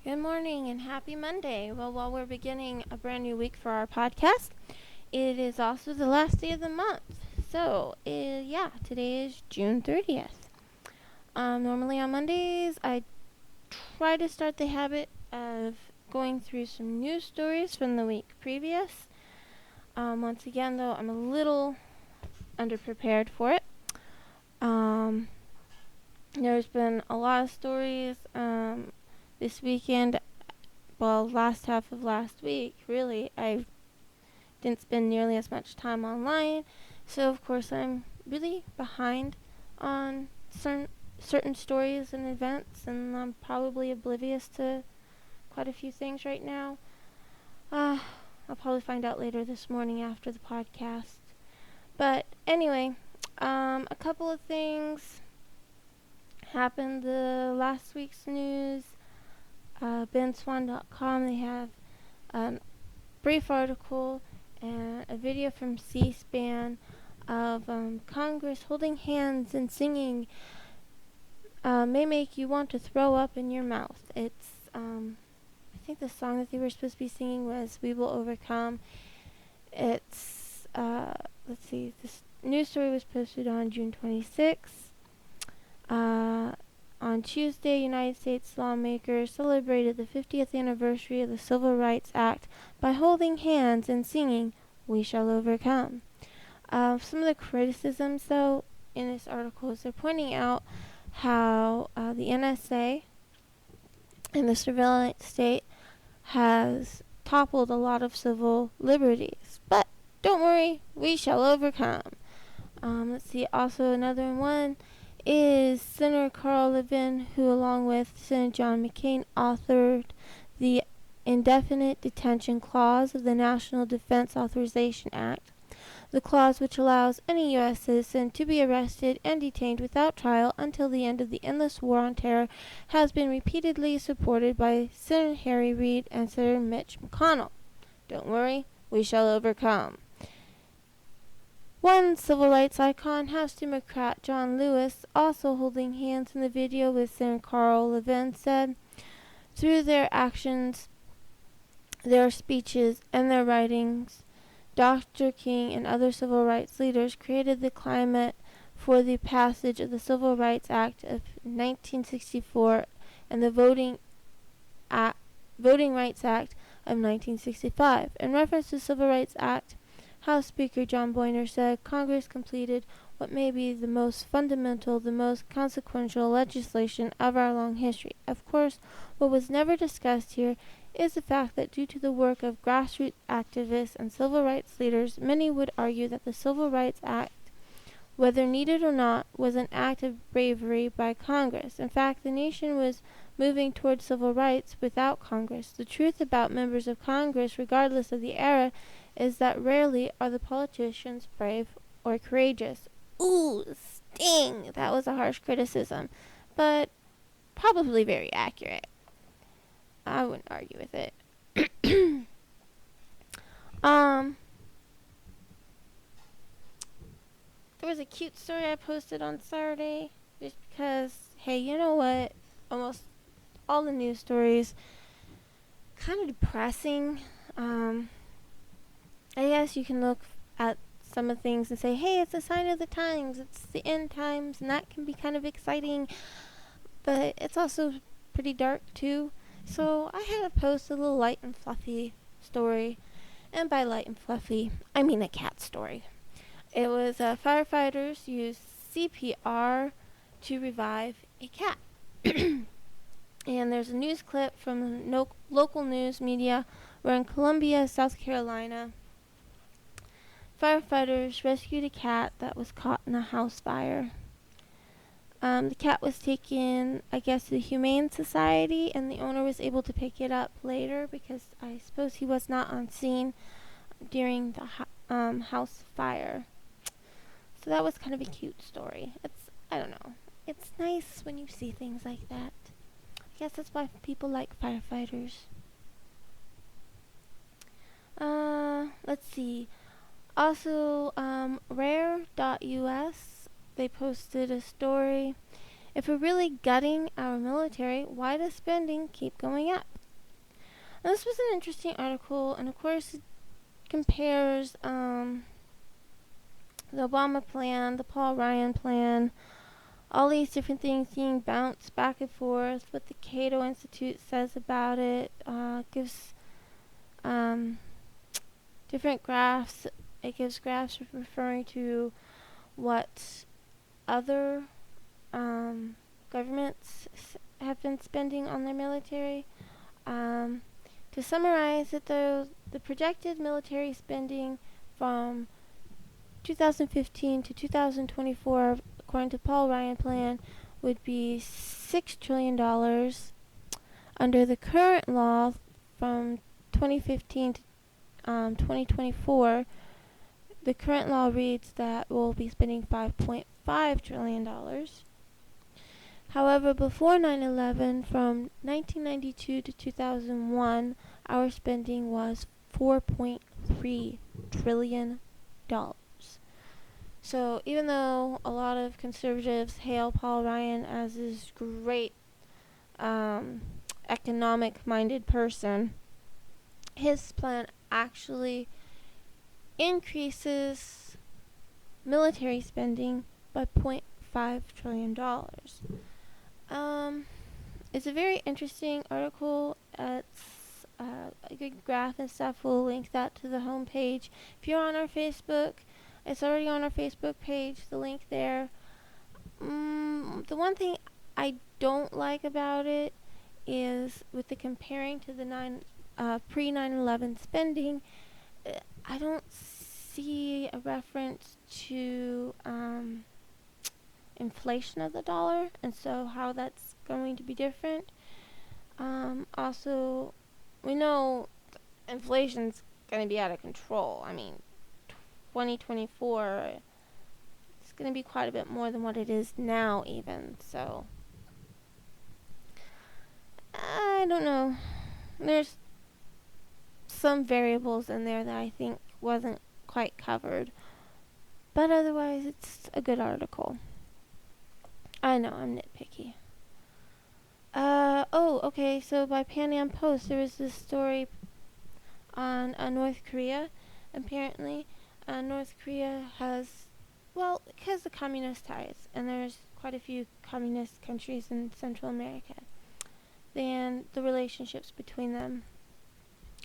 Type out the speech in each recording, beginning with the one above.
Good morning and happy Monday. Well, while we're beginning a brand new week for our podcast, it is also the last day of the month. So, today is June 30th. Normally on Mondays, I try to start the habit of going through some news stories from the week previous. Once again, though, I'm a little underprepared for it. There's been a lot of stories this weekend. Well, last half of last week, really, I didn't spend nearly as much time online. So, of course, I'm really behind on certain stories and events, and I'm probably oblivious to quite a few things right now. I'll probably find out later this morning after the podcast. But anyway, a couple of things happened the last week's news. benswan.com, they have a brief article and a video from C-SPAN of Congress holding hands and singing may make you want to throw up in your mouth. It's I think the song that they were supposed to be singing was "We Will Overcome." It's this news story was posted on June 26th. On Tuesday, United States lawmakers celebrated the 50th anniversary of the Civil Rights Act by holding hands and singing "We Shall Overcome." Some of the criticisms, though, in this article is they're pointing out how the NSA and the surveillance state has toppled a lot of civil liberties. But don't worry, we shall overcome. Let's see, also another one is Senator Carl Levin, who along with Senator John McCain authored the Indefinite Detention Clause of the National Defense Authorization Act, the clause which allows any U.S. citizen to be arrested and detained without trial until the end of the endless war on terror, has been repeatedly supported by Senator Harry Reid and Senator Mitch McConnell. Don't worry, we shall overcome. One civil rights icon, House Democrat John Lewis, also holding hands in the video with Senator Carl Levin, said, "Through their actions, their speeches, and their writings, Dr. King and other civil rights leaders created the climate for the passage of the Civil Rights Act of 1964 and the Voting Rights Act of 1965. In reference to the Civil Rights Act, House Speaker John Boehner said, "Congress completed what may be the most fundamental, the most consequential legislation of our long history. Of course, what was never discussed here is the fact that due to the work of grassroots activists and civil rights leaders, many would argue that the Civil Rights Act, whether needed or not, was an act of bravery by Congress. In fact, the nation was moving toward civil rights without Congress. The truth about members of Congress, regardless of the era, is that rarely are the politicians brave or courageous." Ooh, sting! That was a harsh criticism, but probably very accurate. I wouldn't argue with it. There was a cute story I posted on Saturday, just because, hey, you know what? Almost all the news stories kind of depressing. I guess you can look at some of the things and say, hey, it's a sign of the times, it's the end times, and that can be kind of exciting, but it's also pretty dark too. So I had to post a little light and fluffy story, and by light and fluffy, I mean a cat story. It was firefighters used CPR to revive a cat. And there's a news clip from local news media where in Columbia, South Carolina, firefighters rescued a cat that was caught in a house fire. The cat was taken, I guess, to the Humane Society, and the owner was able to pick it up later because I suppose he was not on scene during the house fire. So that was kind of a cute story. I don't know. It's nice when you see things like that. I guess that's why people like firefighters. Let's see. Also, rare.us, they posted a story. If we're really gutting our military, why does spending keep going up? Now, this was an interesting article, and of course it compares the Obama plan, the Paul Ryan plan, all these different things being bounced back and forth, what the Cato Institute says about it, gives different graphs. It gives graphs referring to what other governments have been spending on their military. To summarize it, though, the projected military spending from 2015 to 2024, according to Paul Ryan plan, would be $6 trillion. Under the current law from 2015 to 2024, the current law reads that we'll be spending $5.5 trillion. However, before 9/11, from 1992 to 2001, our spending was $4.3 trillion. So even though a lot of conservatives hail Paul Ryan as this great economic-minded person, his plan actually increases military spending by $0.5 trillion. It's a very interesting article. It's a good graph and stuff. We'll link that to the homepage. If you're on our Facebook, it's already on our Facebook page, the link there. The one thing I don't like about it is with the comparing to the pre-9/11 spending, I don't see a reference to inflation of the dollar, and so how that's going to be different. Also, we know inflation's going to be out of control. I mean, 2024, it's going to be quite a bit more than what it is now even, so I don't know. There's some variables in there that I think wasn't quite covered, but otherwise it's a good article. I know, I'm nitpicky. Okay, so by Pan Am Post, there was this story on North Korea. Apparently, North Korea has, because of communist ties, and there's quite a few communist countries in Central America, and the relationships between them,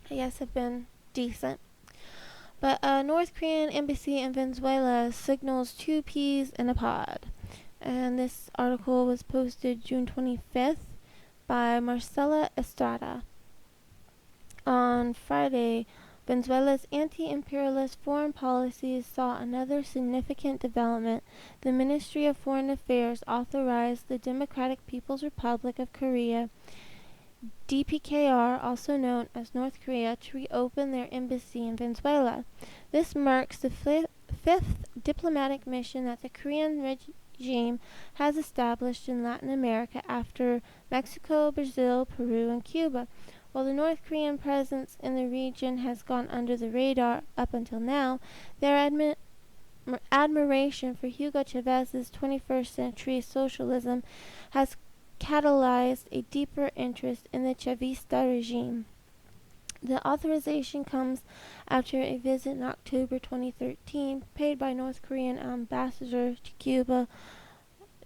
I guess, have been decent. But North Korean embassy in Venezuela signals two peas in a pod. And this article was posted June 25th by Marcela Estrada. On Friday, Venezuela's anti-imperialist foreign policies saw another significant development. The Ministry of Foreign Affairs authorized the Democratic People's Republic of Korea, DPKR, also known as North Korea, to reopen their embassy in Venezuela. This marks the fifth diplomatic mission that the Korean regime has established in Latin America after Mexico, Brazil, Peru, and Cuba. While the North Korean presence in the region has gone under the radar up until now, their admiration for Hugo Chávez's 21st century socialism has catalyzed a deeper interest in the Chavista regime. The authorization comes after a visit in October 2013 paid by North Korean ambassador to Cuba,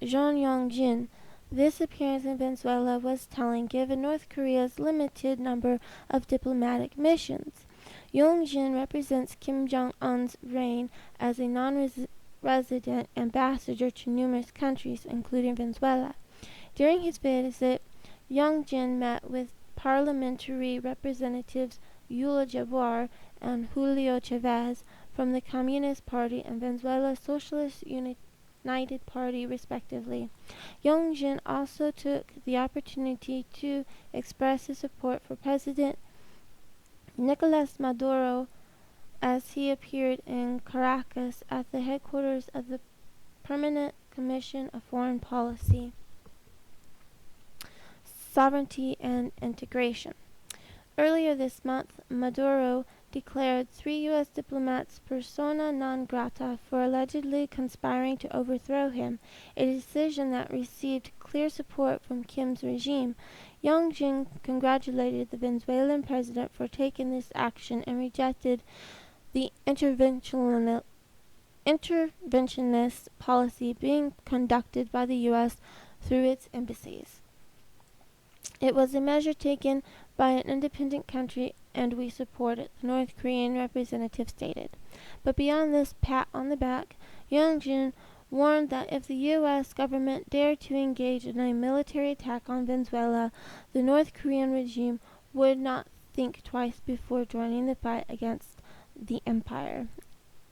Jeon Yong-jin. This appearance in Venezuela was telling given North Korea's limited number of diplomatic missions. Yong-jin represents Kim Jong-un's reign as a non-resident ambassador to numerous countries, including Venezuela. During his visit, Yong-jin met with parliamentary representatives Yula Jaguar and Julio Chavez from the Communist Party and Venezuela's Socialist United Party, respectively. Yong-jin also took the opportunity to express his support for President Nicolas Maduro as he appeared in Caracas at the headquarters of the Permanent Commission of Foreign Policy, Sovereignty and Integration. Earlier this month, Maduro declared 3 U.S. diplomats persona non grata for allegedly conspiring to overthrow him, a decision that received clear support from Kim's regime. Yang Jin congratulated the Venezuelan president for taking this action and rejected the interventionist policy being conducted by the U.S. through its embassies. It was a measure taken by an independent country, and we support it, the North Korean representative stated. But beyond this pat on the back, Yang Jin warned that if the U.S. government dared to engage in a military attack on Venezuela, the North Korean regime would not think twice before joining the fight against the empire.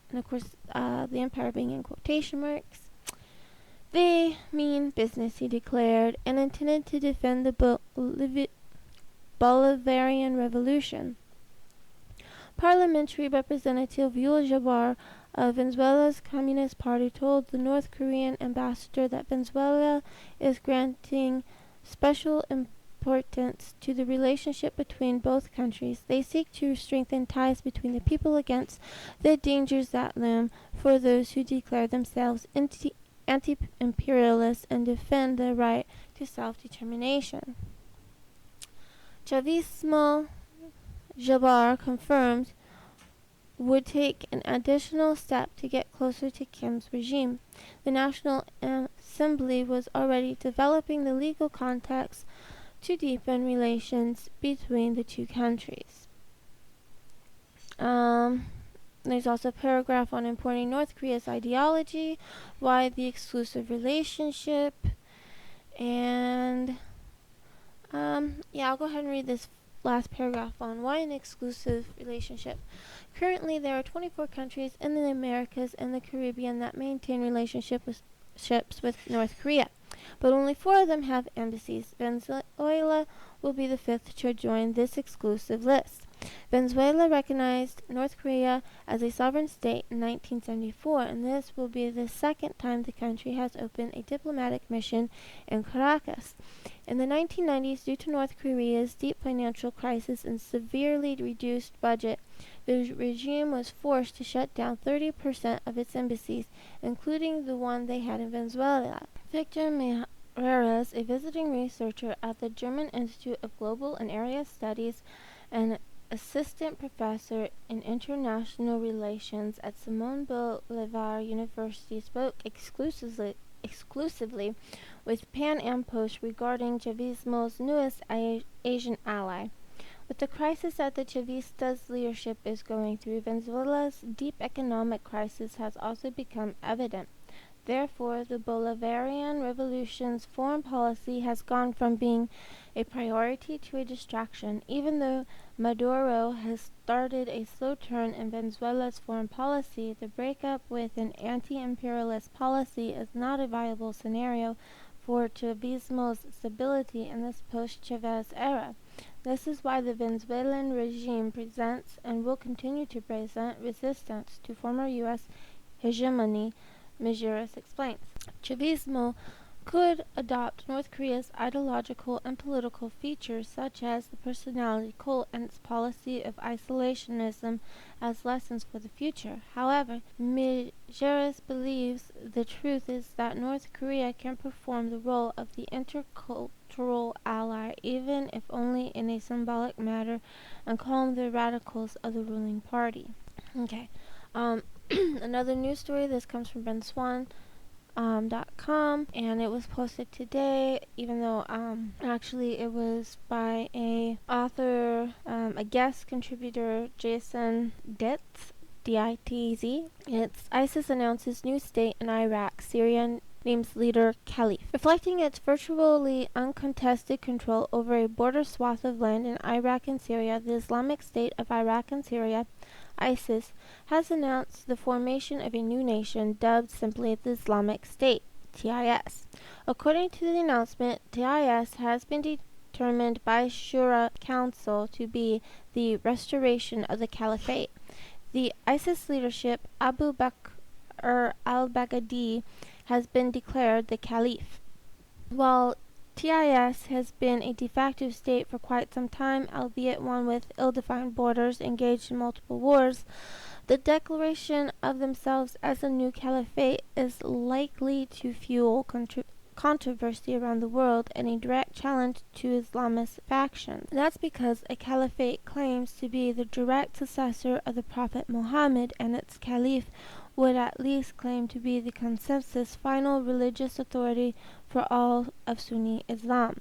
And of course, the empire being in quotation marks. They mean business, he declared, and intended to defend the Bolivarian Revolution. Parliamentary Representative Yul Jabbar of Venezuela's Communist Party told the North Korean ambassador that Venezuela is granting special importance to the relationship between both countries. They seek to strengthen ties between the people against the dangers that loom for those who declare themselves anti-imperialists and defend the right to self-determination. Chavismo, Jabbar confirmed, would take an additional step to get closer to Kim's regime. The National Assembly was already developing the legal context to deepen relations between the two countries. There's also a paragraph on importing North Korea's ideology, why the exclusive relationship, and I'll go ahead and read this last paragraph on why an exclusive relationship. Currently, there are 24 countries in the Americas and the Caribbean that maintain relationships with North Korea, but only 4 of them have embassies. Venezuela will be the 5th to join this exclusive list. Venezuela recognized North Korea as a sovereign state in 1974, and this will be the 2nd time the country has opened a diplomatic mission in Caracas. In the 1990s, due to North Korea's deep financial crisis and severely reduced budget, the regime was forced to shut down 30% of its embassies, including the one they had in Venezuela. Victor Meirelles, a visiting researcher at the German Institute of Global and Area Studies and assistant professor in international relations at Simon Bolivar University, spoke exclusively with Pan Am Post regarding Chavismo's newest Asian ally. With the crisis that the Chavistas' leadership is going through, Venezuela's deep economic crisis has also become evident. Therefore, the Bolivarian Revolution's foreign policy has gone from being a priority to a distraction. Even though Maduro has started a slow turn in Venezuela's foreign policy, the breakup with an anti-imperialist policy is not a viable scenario for Chavismo's stability in this post-Chavez era. This is why the Venezuelan regime presents and will continue to present resistance to former U.S. hegemony, Meirelles explains. Chavismo could adopt North Korea's ideological and political features such as the personality cult and its policy of isolationism as lessons for the future. However, Meirelles believes the truth is that North Korea can perform the role of the intercultural ally, even if only in a symbolic manner, and calm the radicals of the ruling party. Okay. Another news story. This comes from BenSwan.com, and it was posted today, even though actually it was by a author, a guest contributor, Jason Ditz, D-I-T-Z. It's ISIS announces new state in Iraq, Syria names leader Caliph. Reflecting its virtually uncontested control over a border swath of land in Iraq and Syria, the Islamic State of Iraq and Syria, ISIS, has announced the formation of a new nation dubbed simply the Islamic State, TIS. According to the announcement, TIS has been determined by Shura Council to be the restoration of the Caliphate. The ISIS leadership, Abu Bakr al-Baghdadi, has been declared the Caliph. While TIS has been a de facto state for quite some time, albeit one with ill-defined borders, engaged in multiple wars. The declaration of themselves as a new caliphate is likely to fuel controversy around the world and a direct challenge to Islamist factions. That's because a caliphate claims to be the direct successor of the Prophet Muhammad, and its caliph would at least claim to be the consensus final religious authority for all of Sunni Islam.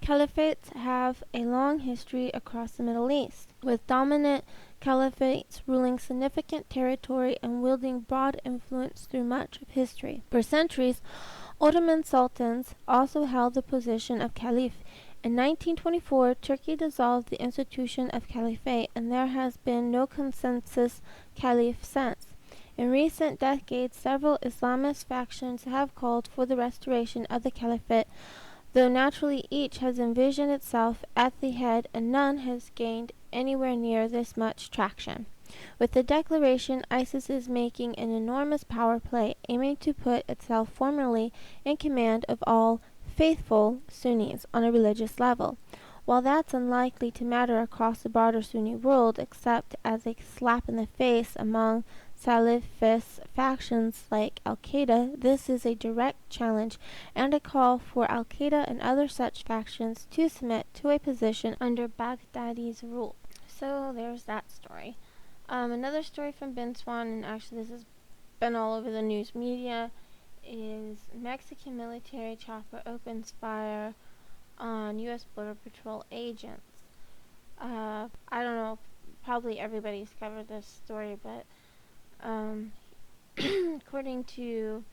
Caliphates have a long history across the Middle East, with dominant caliphates ruling significant territory and wielding broad influence through much of history. For centuries, Ottoman sultans also held the position of caliph. In 1924, Turkey dissolved the institution of caliphate, and there has been no consensus caliph since. In recent decades, several Islamist factions have called for the restoration of the caliphate, though naturally each has envisioned itself at the head, and none has gained anywhere near this much traction. With the declaration, ISIS is making an enormous power play, aiming to put itself formally in command of all faithful Sunnis on a religious level. While that's unlikely to matter across the broader Sunni world, except as a slap in the face among Salafist factions like Al-Qaeda, this is a direct challenge and a call for Al-Qaeda and other such factions to submit to a position under Baghdadi's rule. So there's that story. Another story from Ben Swan, and actually this has been all over the news media, is Mexican military chopper opens fire on U.S. Border Patrol agents. I don't know, probably everybody's covered this story, but according to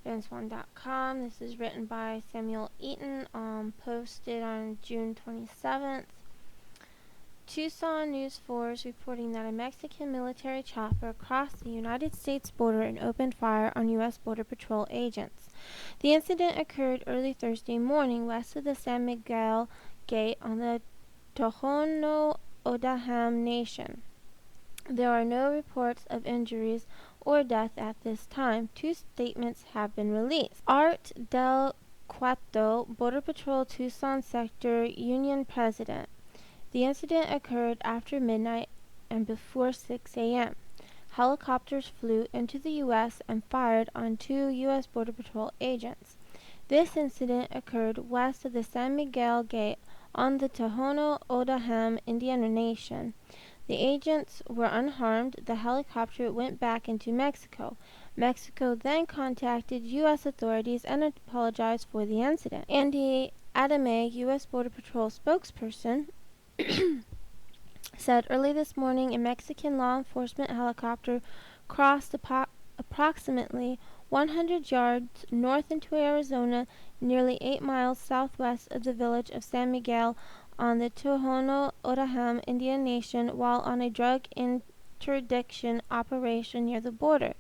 benswan.com, this is written by Samuel Eaton, posted on June 27th. Tucson News 4 is reporting that a Mexican military chopper crossed the United States border and opened fire on U.S. Border Patrol agents. The incident occurred early Thursday morning west of the San Miguel Gate on the Tohono O'odham Nation. There are no reports of injuries or death at this time. Two statements have been released. Art Del Cueto, Border Patrol Tucson Sector Union President. The incident occurred after midnight and before 6 a.m. Helicopters flew into the U.S. and fired on two U.S. Border Patrol agents. This incident occurred west of the San Miguel Gate on the Tohono O'odham Indian Nation. The agents were unharmed. The helicopter went back into Mexico. Mexico then contacted U.S. authorities and apologized for the incident. Andy Adame, U.S. Border Patrol spokesperson, said early this morning a Mexican law enforcement helicopter crossed approximately 100 yards north into Arizona, nearly 8 miles southwest of the village of San Miguel on the Tohono O'odham Indian Nation while on a drug interdiction operation near the border.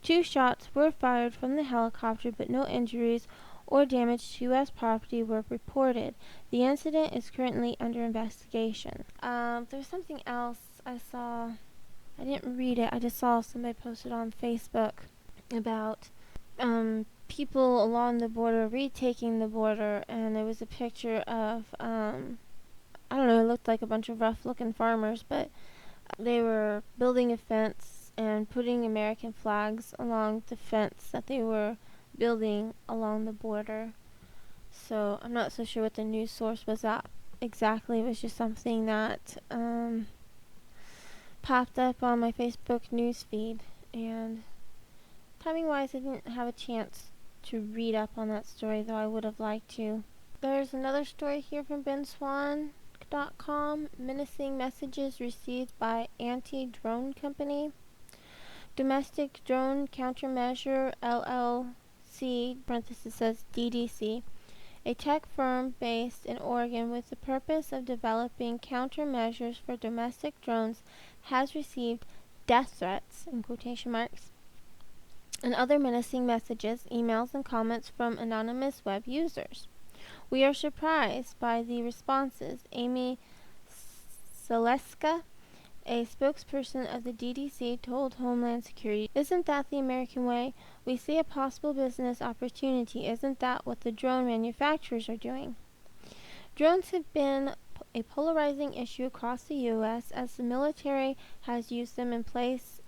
Two shots were fired from the helicopter, but no injuries or damage to U.S. property were reported. The incident is currently under investigation. There's something else I saw. I didn't read it. I just saw somebody posted on Facebook about people along the border retaking the border, and there was a picture of I don't know, it looked like a bunch of rough-looking farmers, but they were building a fence and putting American flags along the fence that they were building along the border. So I'm not so sure what the news source was at exactly. It was just something that popped up on my Facebook news feed, and timing wise I didn't have a chance to read up on that story, though I would have liked to. There's another story here from benswan.com. Menacing messages received by anti-drone company. Domestic Drone Countermeasure LLC, parenthesis says DDC, a tech firm based in Oregon with the purpose of developing countermeasures for domestic drones, has received death threats, in quotation marks, and other menacing messages, emails, and comments from anonymous web users. We are surprised by the responses. Amy Zaleska, A spokesperson of the DDC told Homeland Security, "Isn't that the American way? We see a possible business opportunity. Isn't that what the drone manufacturers are doing?" Drones have been a polarizing issue across the U.S. as the military has used them in place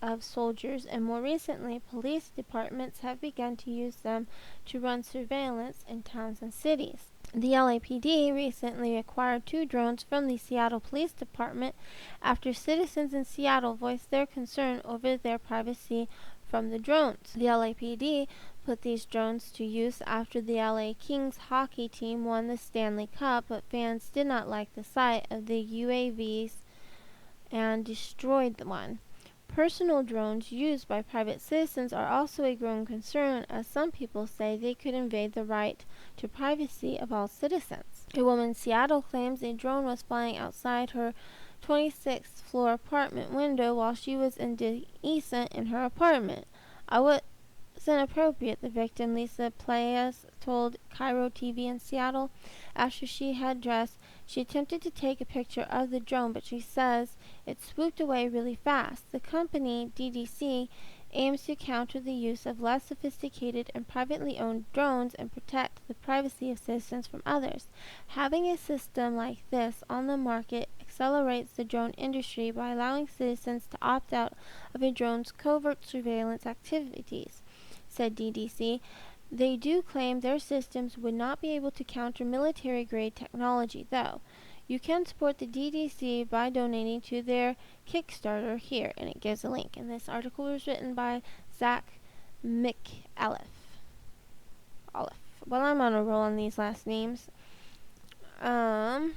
of soldiers, and more recently, police departments have begun to use them to run surveillance in towns and cities. The LAPD recently acquired 2 drones from the Seattle Police Department after citizens in Seattle voiced their concern over their privacy from the drones. The LAPD put these drones to use after the LA Kings hockey team won the Stanley Cup, but fans did not like the sight of the UAVs and destroyed the one. Personal drones used by private citizens are also a growing concern, as some people say they could invade the right to privacy of all citizens. A woman in Seattle claims a drone was flying outside her 26th floor apartment window while she was indecent in her apartment. "I was inappropriate," the victim, Lisa Playas, told Cairo TV in Seattle. After she had dressed, she attempted to take a picture of the drone, but she says it swooped away really fast. The company, DDC, aims to counter the use of less sophisticated and privately owned drones and protect the privacy of citizens from others. Having a system like this on the market accelerates the drone industry by allowing citizens to opt out of a drone's covert surveillance activities, said DDC. They do claim their systems would not be able to counter military-grade technology, though. You can support the DDC by donating to their Kickstarter here, and it gives a link. And this article was written by Zach McAuliffe. Well, I'm on a roll on these last names. Alright,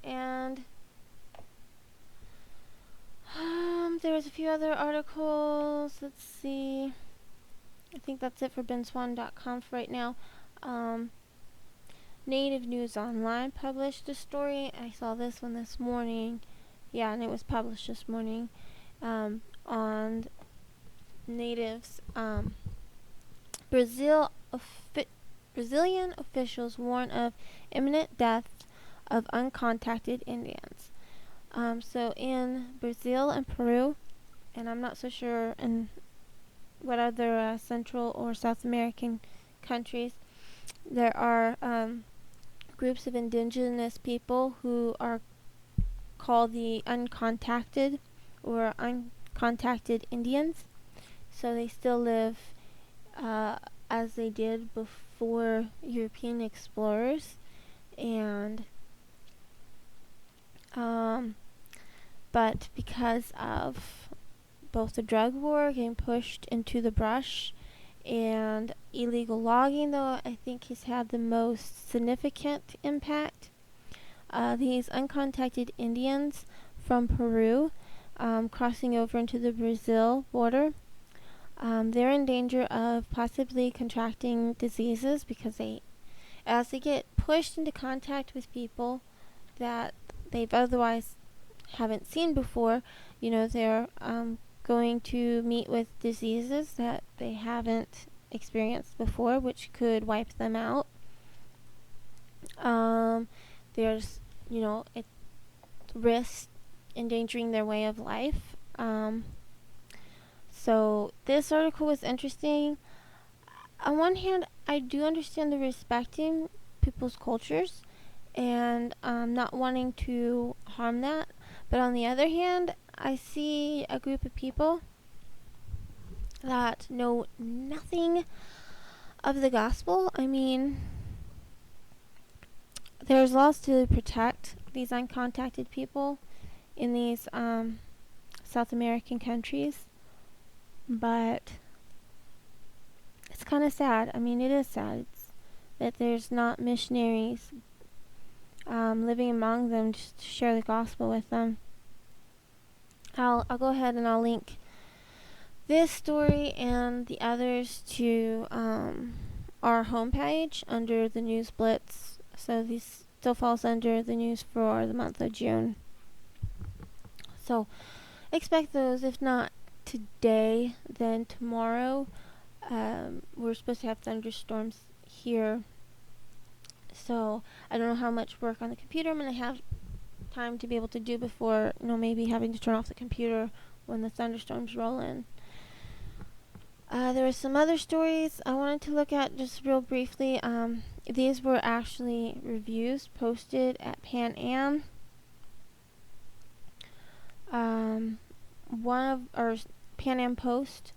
and there was a few other articles. Let's see. I think that's it for benswan.com for right now. Native News Online published a story. I saw this one this morning. Yeah, and it was published this morning on natives. Brazilian officials warn of imminent death of uncontacted Indians. So in Brazil and Peru, and I'm not so sure in what other Central or South American countries, there are groups of indigenous people who are called the uncontacted or uncontacted Indians. So they still live as they did before European explorers, and but because of both the drug war getting pushed into the brush and illegal logging, though I think has had the most significant impact, these uncontacted Indians from Peru crossing over into the Brazil border, they're in danger of possibly contracting diseases because as they get pushed into contact with people that they've otherwise haven't seen before, they're going to meet with diseases that they haven't experienced before, which could wipe them out. There's, it risks endangering their way of life. So this article was interesting. On one hand, I do understand the respecting people's cultures and not wanting to harm that. But on the other hand, I see a group of people that know nothing of the gospel. I mean, there's laws to protect these uncontacted people in these South American countries, but it's kind of sad. I mean, it is sad that there's not missionaries living among them just to share the gospel with them. I'll go ahead and I'll link this story and the others to our homepage under the news Blitz. So this still falls under the news for the month of June. So expect those, if not today, then tomorrow. We're supposed to have thunderstorms here. So I don't know how much work on the computer I'm going to have time to be able to do before, maybe having to turn off the computer when the thunderstorms roll in. There were some other stories I wanted to look at just real briefly. These were actually reviews posted at Pan Am. Pan Am Post.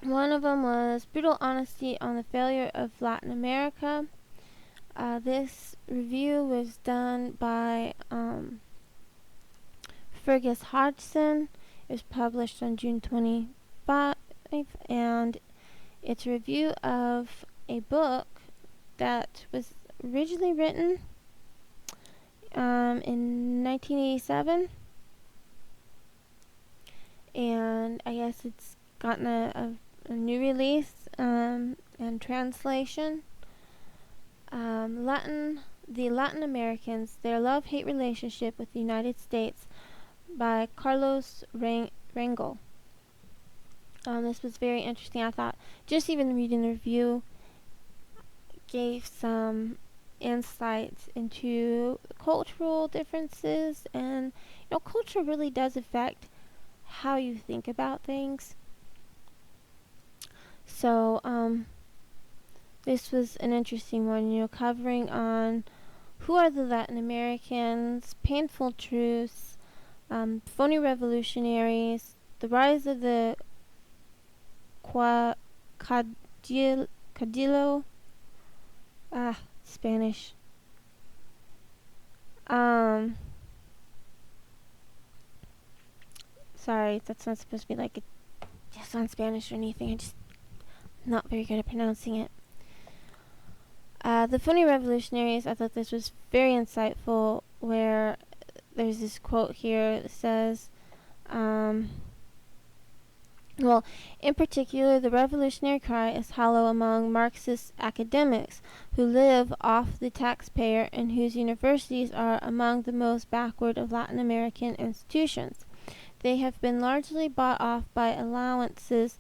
One of them was Brutal Honesty on the Failure of Latin America. This review was done by Fergus Hodgson. It was published on June 25, and it's a review of a book that was originally written in 1987, and I guess it's gotten a new release and translation. The Latin Americans, Their Love-Hate Relationship with the United States by Carlos Rangel. This was very interesting. I thought just even reading the review gave some insights into cultural differences, and culture really does affect how you think about things. So this was an interesting one, covering on who are the Latin Americans, painful truths, phony revolutionaries, the rise of the Caudillo, Spanish. Sorry, that's not supposed to be like just on Spanish or anything. I'm just not very good at pronouncing it. The phony revolutionaries, I thought this was very insightful, where there's this quote here that says, well, in particular, the revolutionary cry is hollow among Marxist academics who live off the taxpayer and whose universities are among the most backward of Latin American institutions. They have been largely bought off by alliances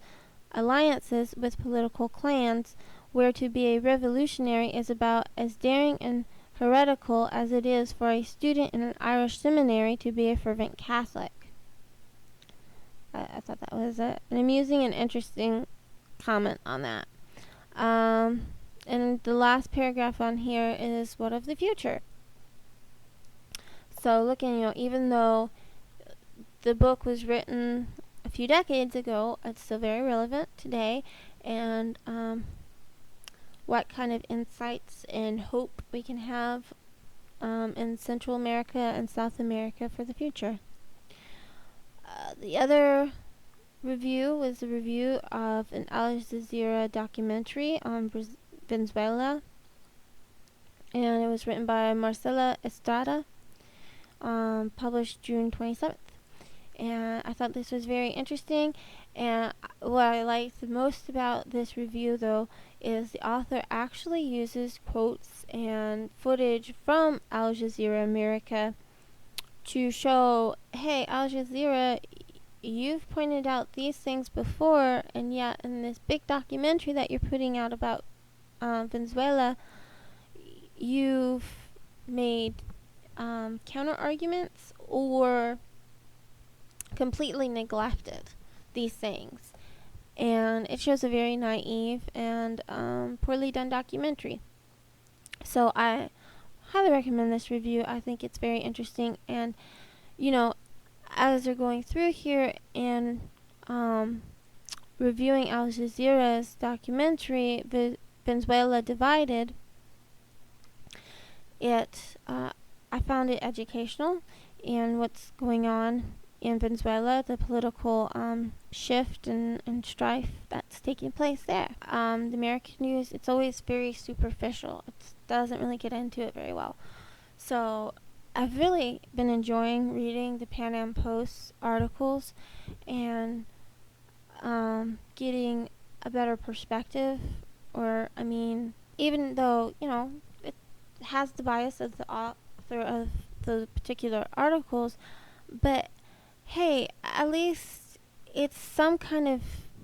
with political clans, where to be a revolutionary is about as daring and heretical as it is for a student in an Irish seminary to be a fervent Catholic. I thought that was an amusing and interesting comment on that. And the last paragraph on here is, what of the future? So looking, even though the book was written a few decades ago, it's still very relevant today, and what kind of insights and hope we can have in Central America and South America for the future. The other review was a review of an Al Jazeera documentary on Venezuela, and it was written by Marcela Estrada, published June 27th. And I thought this was very interesting, and what I liked the most about this review, though, is the author actually uses quotes and footage from Al Jazeera America to show, hey, Al Jazeera, you've pointed out these things before, and yet in this big documentary that you're putting out about Venezuela, you've made counter arguments or completely neglected these things. And it shows a very naive and poorly done documentary. So I highly recommend this review. I think it's very interesting, and as they're going through here and reviewing Al Jazeera's documentary Venezuela Divided, I found it educational in what's going on in Venezuela, the political shift and strife that's taking place there. The American news, it's always very superficial. It doesn't really get into it very well. So I've really been enjoying reading the Pan Am Post articles and getting a better perspective, even though, it has the bias of the author of the particular articles, but hey, at least it's some kind of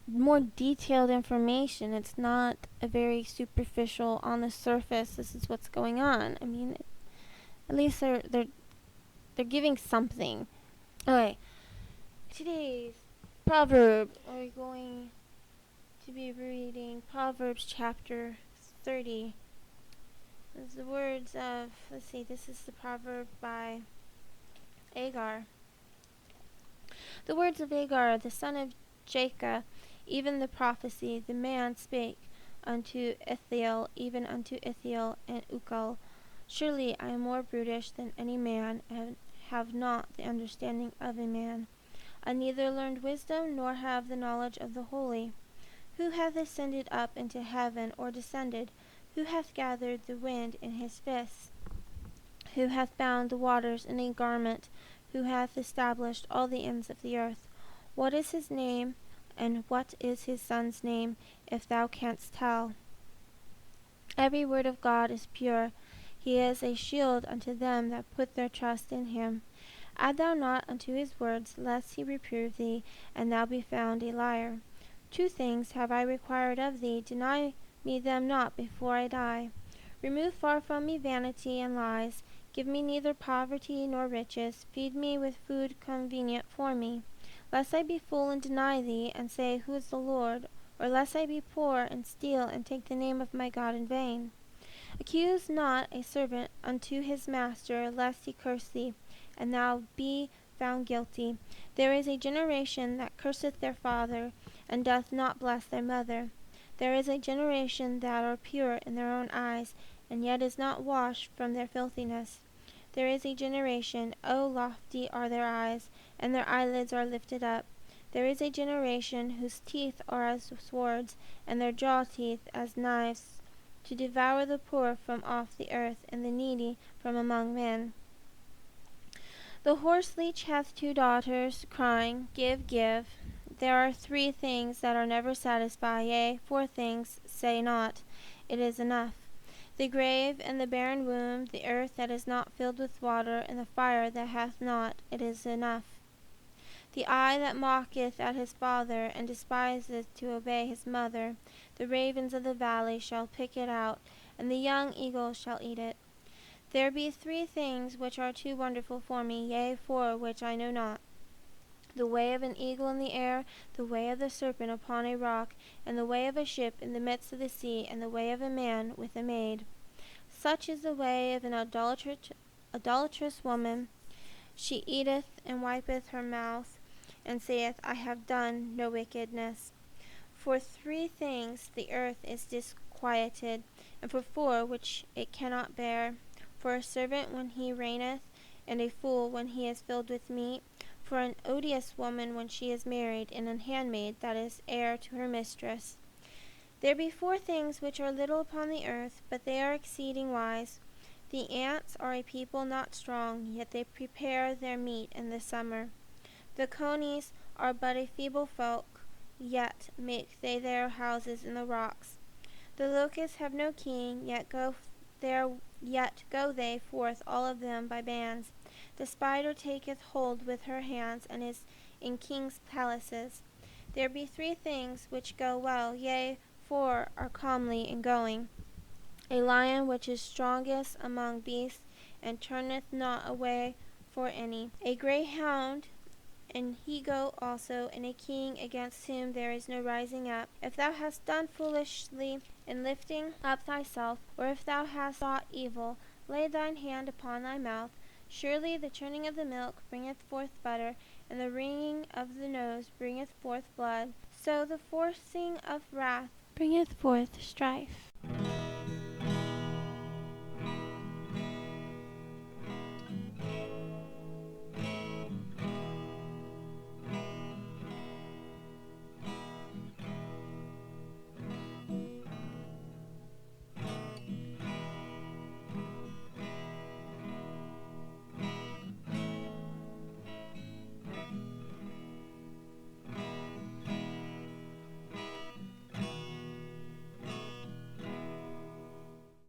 more detailed information. It's not a very superficial, on the surface, this is what's going on. At least they're they're giving something. Okay, today's proverb, we're going to be reading Proverbs chapter 30. It's the words of, this is the proverb by Agar. The words of Agar, the son of Jacob, even the prophecy, the man spake unto Ithiel, even unto Ithiel and Ukal. Surely I am more brutish than any man, and have not the understanding of a man. I neither learned wisdom, nor have the knowledge of the holy. Who hath ascended up into heaven, or descended? Who hath gathered the wind in his fists? Who hath bound the waters in a garment? Who hath established all the ends of the earth? What is his name, and what is his son's name, if thou canst tell? Every word of God is pure. He is a shield unto them that put their trust in him. Add thou not unto his words, lest he reprove thee, and thou be found a liar. 2 things have I required of thee, deny me them not before I die. Remove far from me vanity and lies. Give me neither poverty nor riches. Feed me with food convenient for me. Lest I be full and deny thee, and say, Who is the Lord? Or lest I be poor and steal, and take the name of my God in vain. Accuse not a servant unto his master, lest he curse thee, and thou be found guilty. There is a generation that curseth their father, and doth not bless their mother. There is a generation that are pure in their own eyes, and yet is not washed from their filthiness. There is a generation, O lofty are their eyes, and their eyelids are lifted up. There is a generation whose teeth are as swords, and their jaw teeth as knives, to devour the poor from off the earth, and the needy from among men. The horse leech hath 2 daughters, crying, Give, give. There are 3 things that are never satisfied, yea, 4 things, say not, It is enough. The grave and the barren womb, the earth that is not filled with water, and the fire that hath not, it is enough. The eye that mocketh at his father, and despiseth to obey his mother, the ravens of the valley shall pick it out, and the young eagle shall eat it. There be 3 things which are too wonderful for me, yea, 4 which I know not. The way of an eagle in the air, the way of the serpent upon a rock, and the way of a ship in the midst of the sea, and the way of a man with a maid. Such is the way of an idolatrous woman. She eateth and wipeth her mouth, and saith, I have done no wickedness. For 3 things the earth is disquieted, and for 4 which it cannot bear. For a servant when he reigneth, and a fool when he is filled with meat. For an odious woman when she is married, and an handmaid that is heir to her mistress. There be 4 things which are little upon the earth, but they are exceeding wise. The ants are a people not strong, yet they prepare their meat in the summer. The conies are but a feeble folk, yet make they their houses in the rocks. The locusts have no king, yet go they forth all of them by bands. The spider taketh hold with her hands, and is in kings' palaces. There be 3 things which go well, yea, 4 are comely in going. A lion which is strongest among beasts, and turneth not away for any. A greyhound, and he-goat also, and a king against whom there is no rising up. If thou hast done foolishly in lifting up thyself, or if thou hast thought evil, lay thine hand upon thy mouth. Surely the churning of the milk bringeth forth butter, and the wringing of the nose bringeth forth blood. So the forcing of wrath bringeth forth strife.